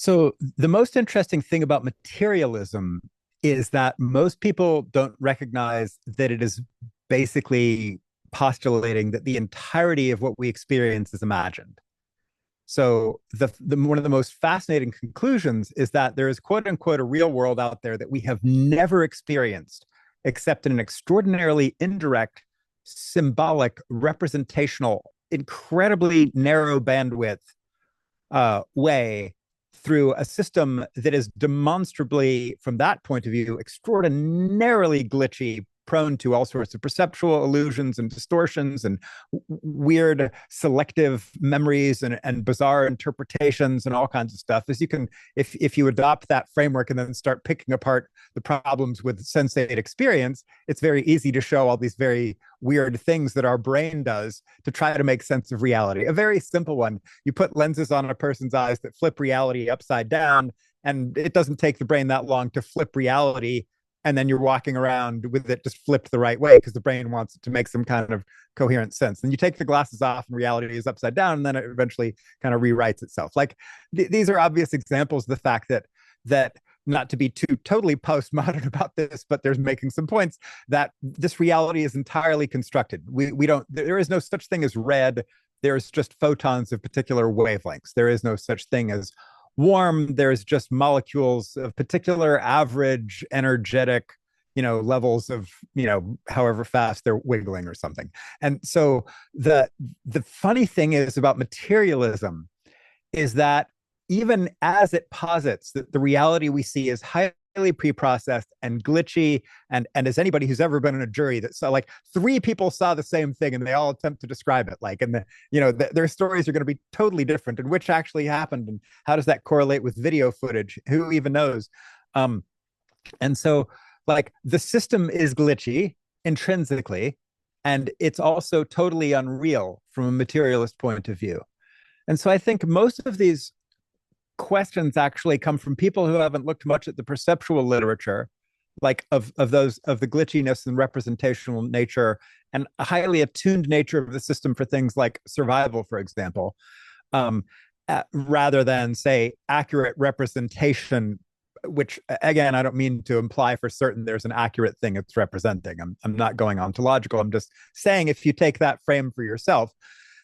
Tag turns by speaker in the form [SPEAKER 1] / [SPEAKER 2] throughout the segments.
[SPEAKER 1] So the most interesting thing about materialism is that most people don't recognize that it is basically postulating that the entirety of what we experience is imagined. So the one of the most fascinating conclusions is that there is quote unquote a real world out there that we have never experienced except in an extraordinarily indirect, symbolic, representational, incredibly narrow bandwidth way through a system that is demonstrably, from that point of view, extraordinarily glitchy, prone to all sorts of perceptual illusions and distortions and weird selective memories and bizarre interpretations and all kinds of stuff. As you can, if you adopt that framework and then start picking apart the problems with sensate experience, it's very easy to show all these very weird things that our brain does to try to make sense of reality. A very simple one: you put lenses on a person's eyes that flip reality upside down, and it doesn't take the brain that long to flip reality, and then you're walking around with it just flipped the right way because the brain wants it to make some kind of coherent sense. Then you take the glasses off and reality is upside down, and then it eventually kind of rewrites itself. Like these are obvious examples of the fact that not to be too totally postmodern about this, but there's making some points that this reality is entirely constructed. We don't, there is no such thing as red. There's just photons of particular wavelengths. There is no such thing as warm. There's just molecules of particular average energetic, levels of, however fast they're wiggling or something. And so the funny thing is about materialism is that even as it posits that the reality we see is highly pre-processed and glitchy, and as anybody who's ever been in a jury that saw, like, three people saw the same thing and they all attempt to describe it, like, and their stories are going to be totally different, and which actually happened and how does that correlate with video footage, who even knows. And so, like, the system is glitchy intrinsically, and it's also totally unreal from a materialist point of view. And so I think most of these questions actually come from people who haven't looked much at the perceptual literature, like of the glitchiness and representational nature and a highly attuned nature of the system for things like survival, for example, rather than, say, accurate representation, which, again, I don't mean to imply for certain there's an accurate thing it's representing. I'm not going ontological. I'm just saying, if you take that frame for yourself,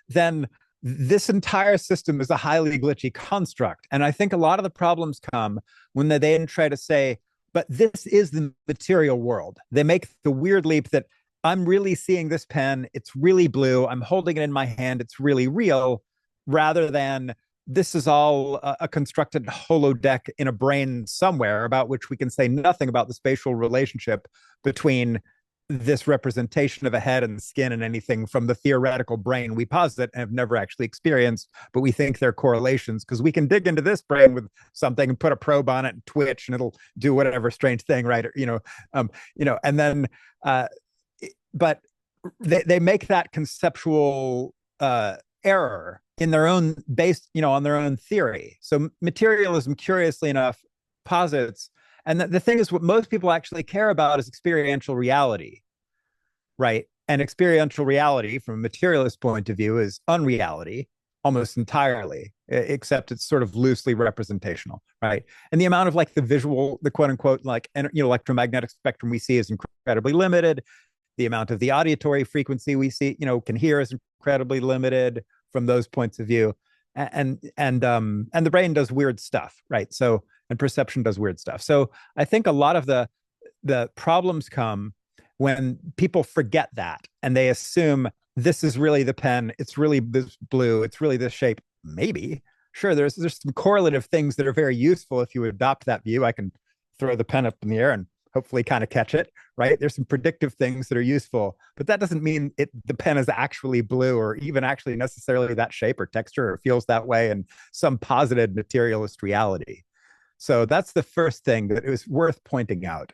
[SPEAKER 1] then this entire system is a highly glitchy construct. And I think a lot of the problems come when they then try to say, but this is the material world. They make the weird leap that I'm really seeing this pen. It's really blue. I'm holding it in my hand. It's really real, rather than this is all a constructed holodeck in a brain somewhere about which we can say nothing about the spatial relationship between this representation of a head and skin and anything from the theoretical brain we posit and have never actually experienced, but we think they're correlations because we can dig into this brain with something and put a probe on it and twitch and it'll do whatever strange thing, right? Or, and then, but they make that conceptual error in their own based, on their own theory. So materialism, curiously enough, posits, and the thing is, what most people actually care about is experiential reality, right? And experiential reality, from a materialist point of view, is unreality almost entirely, except it's sort of loosely representational, right? And the amount of, like, the visual, the quote unquote, like, electromagnetic spectrum we see is incredibly limited. The amount of the auditory frequency we see, can hear, is incredibly limited from those points of view. And the brain does weird stuff, right? So, and perception does weird stuff. So I think a lot of the problems come when people forget that and they assume this is really the pen, it's really this blue, it's really this shape. Maybe, sure, there's some correlative things that are very useful if you adopt that view. I can throw the pen up in the air and hopefully kind of catch it, right? There's some predictive things that are useful, but that doesn't mean the pen is actually blue or even actually necessarily that shape or texture or feels that way in some posited materialist reality. So that's the first thing that it was worth pointing out.